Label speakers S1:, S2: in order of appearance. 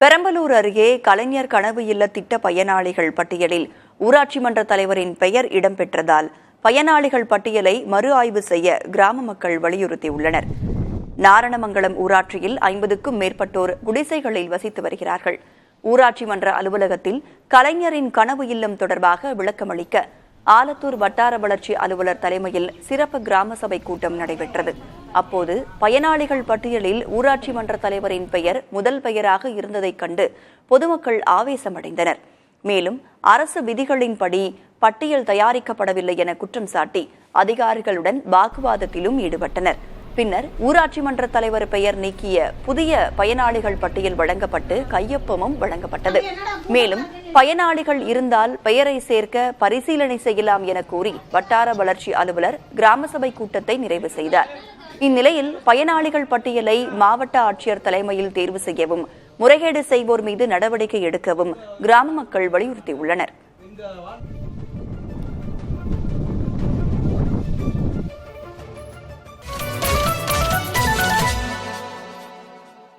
S1: பெரம்பலூர் அருகே கலைஞர் கனவு இல்ல திட்ட பயனாளிகள் பட்டியலில் ஊராட்சி மன்ற தலைவரின் பெயர் இடம்பெற்றதால் பயனாளிகள் பட்டியலை மறு ஆய்வு செய்ய கிராம மக்கள் வலியுறுத்தியுள்ளனர். நாரணமங்கலம் ஊராட்சியில் 50க்கும் மேற்பட்டோர் குடிசைகளில் வசித்து வருகிறார்கள். ஊராட்சி மன்ற அலுவலகத்தில் கலைஞரின் கனவு இல்லம் தொடர்பாக விளக்கமளிக்க ஆலத்தூர் வட்டார வளர்ச்சி அலுவலர் தலைமையில் சிறப்பு கிராம சபை கூட்டம் நடைபெற்றது. அப்போது பயனாளிகள் பட்டியலில் ஊராட்சி மன்ற தலைவரின் பெயர் முதல் பெயராக இருந்ததைக் கண்டு பொதுமக்கள் ஆவேசமடைந்தனர். மேலும் அரசு விதிகளின்படி பட்டியல் தயாரிக்கப்படவில்லை என குற்றம் சாட்டி அதிகாரிகளுடன் வாக்குவாதத்திலும் ஈடுபட்டனர். பின்னர் ஊராட்சி மன்ற தலைவர் பெயர் நீக்கிய புதிய பயனாளிகள் பட்டியல் வழங்கப்பட்டு கையொப்பமும் வழங்கப்பட்டது. மேலும் பயனாளிகள் இருந்தால் பெயரை சேர்க்க பரிசீலனை செய்யலாம் என கூறி வட்டார வளர்ச்சி அலுவலர் கிராம சபை கூட்டத்தை நிறைவு செய்தார். இந்நிலையில் பயனாளிகள் பட்டியலை மாவட்ட ஆட்சியர் தலைமையில் தேர்வு செய்யவும் முறைகேடு செய்வோர் மீது நடவடிக்கை எடுக்கவும் கிராம மக்கள் வலியுறுத்தியுள்ளனர்.